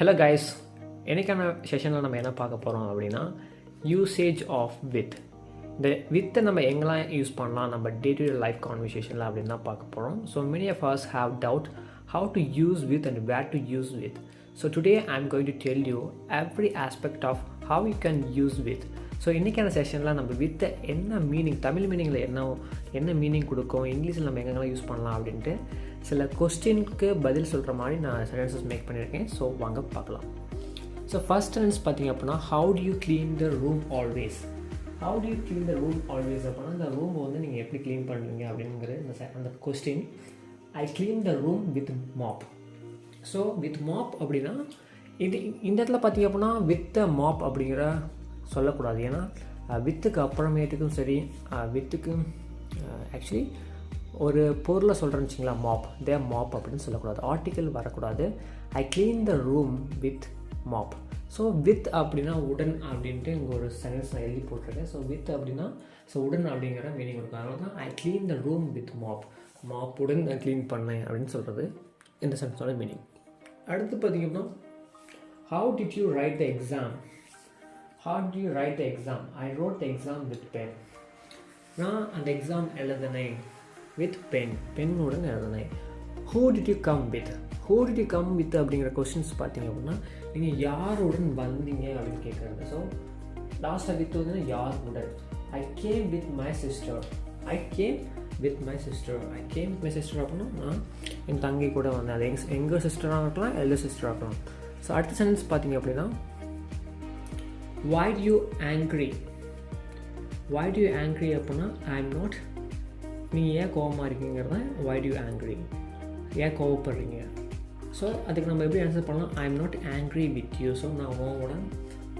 Hello guys, எனக்கான செஷனில் நம்ம என்ன பார்க்க போகிறோம் அப்படின்னா யூசேஜ் ஆஃப் வித். இந்த வித்தை நம்ம எங்கெல்லாம் யூஸ் பண்ணலாம் நம்ம டே டு டே லைஃப் கான்வர்சேஷனில் அப்படின்னு தான் பார்க்க போகிறோம். So many of us have doubt how to use with and where to use with. So today I'm going to tell you every aspect of how you can use with. So இன்றைக்கான செஷனில் நம்ம வித்தை என்ன meaning, Tamil மீனிங்கில் என்ன meaning கொடுக்கும், இங்கிலீஷில் நம்ம எங்கெங்கெல்லாம் யூஸ் பண்ணலாம் அப்படின்ட்டு சில கொஸ்டினுக்கு பதில் சொல்கிற மாதிரி நான் சென்டென்சஸ் மேக் பண்ணியிருக்கேன். ஸோ வாங்க பார்க்கலாம். ஸோ ஃபர்ஸ்ட் சென்டென்ஸ் பார்த்திங்க அப்படின்னா how do you clean the room always. how do you clean the room always அப்படின்னா இந்த ரூம் வந்து நீங்கள் எப்படி க்ளீன் பண்ணுவீங்க அப்படிங்கிற அந்த question. I clean the room with mop. So with mop அப்படின்னா இந்த இடத்துல பார்த்திங்க அப்படின்னா வித் த மாப் அப்படிங்கிற சொல்லக்கூடாது. ஏன்னா வித்துக்கு அப்புறமேட்டுக்கும் சரி, வித்துக்கு ஆக்சுவலி ஒரு பொருளை சொல்கிறேன்னு வச்சிங்களா, மாப், தே மாப் அப்படின்னு சொல்லக்கூடாது, ஆர்டிக்கல் வரக்கூடாது. I clean the room with mop. So with அப்படின்னா உடன் அப்படின்ட்டு இங்கே ஒரு சென்டென்ஸ் நான் எழுதி போட்டிருக்கேன். ஸோ வித் அப்படின்னா உடன் அப்படிங்கிற மீனிங் இருக்கும். அதனால தான் I clean the room with mop, மாப்புடன் நான் க்ளீன் பண்ணேன் அப்படின்னு சொல்கிறது இந்த சென்டென்ஸோட மீனிங். அடுத்து பார்த்திங்கன்னா how did you write the exam. How did you write the exam? I wrote the exam with pen. நான் அந்த எக்ஸாம் எழுதினேன் வித் பென்னுடன் எழுதினேன். Who did you come with? Who did you come with அப்படிங்கிற questions பார்த்தீங்க அப்படின்னா நீங்கள் யாருடன் வந்தீங்க அப்படின்னு கேட்குறது. ஸோ லாஸ்ட்டாக வித் வந்து யாருடன். I came with my sister. I came with my sister. I came with my sister அப்படின்னா நான் என் தங்கை கூட வந்தேன். அது எங்கள் சிஸ்டராக இருக்கலாம், எல்டர் சிஸ்டராக இருக்கலாம். ஸோ அடுத்த சென்டென்ஸ் பார்த்தீங்க அப்படின்னா why do you angry. why do you angry அப்படின்னா ஐ எம் நாட், நீங்கள் ஏன் கோபமாக இருக்கீங்கிறத why do you angry, ஏன் கோவப்படுறீங்க. ஸோ அதுக்கு நம்ம எப்படி ஆன்சர் பண்ணலாம், I am not angry with you. So நான்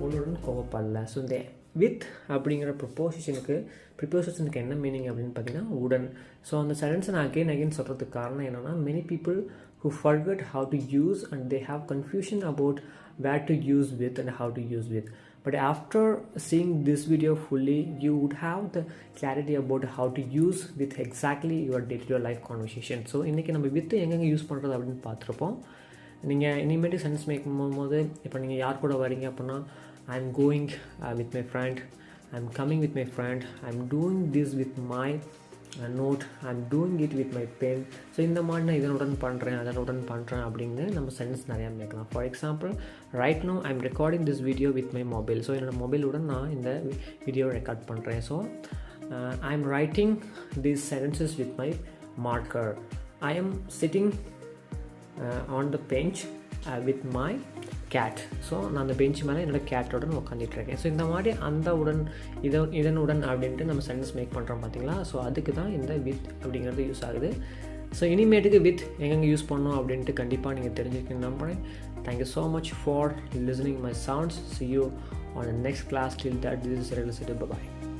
உன்னுடன் கோவப்படல. ஸோ இந்த வித் அப்படிங்கிற ப்ரிப்போசிஷனுக்கு என்ன மீனிங் அப்படின்னு பார்த்தீங்கன்னா உடன். ஸோ அந்த சென்டென்ஸை நான் அகெயின் சொல்கிறதுக்கு காரணம் என்னென்னா many people who forget how to use and they have confusion about where to use with and how to use with. But after seeing this video fully, you would have the clarity about how to use with exactly your day-to-day life conversation. So இன்றைக்கி நம்ம with எங்கெங்கே use பண்ணுறது அப்படின்னு பார்த்துருப்போம். நீங்கள் இனிமேட்டு sentence make பண்ணும்போது இப்போ நீங்கள் யார் கூட வரீங்க அப்படின்னா I am going with my friend, I am coming with my friend, I am doing this with my note, I am doing it with my pen. So இந்த மாதிரி நான் இதனுடன் பண்ணுறேன் அப்படின்னு நம்ம சென்டென்ஸ் நிறையா மேய்க்கலாம். For example right no I am recording this video with my mobile. So என்னோடய மொபைலுடன் நான் இந்த வீடியோ ரெக்கார்ட் பண்ணுறேன். So I am writing these sentences with my marker. I am sitting on the bench with my cat. So நான் அந்த bench மேலே என்னோடய கேட்டோடன் உட்காந்துட்ருக்கேன். So இந்த மாதிரி அந்த உடன் இதனுடன் அப்படின்ட்டு நம்ம சென்டென்ஸ் மேக் பண்ணுறோம் பார்த்தீங்களா. ஸோ அதுக்கு தான் இந்த வித் அப்படிங்கிறது யூஸ் ஆகுது. ஸோ இனிமேட்டுக்கு வித் எங்கெங்கே யூஸ் பண்ணணும் அப்படின்ட்டு கண்டிப்பாக நீங்கள் தெரிஞ்சுக்கணும் நம்புகிறேன். Thank you so much for listening my sounds. See you on the next class. Till that, this is Bye bye.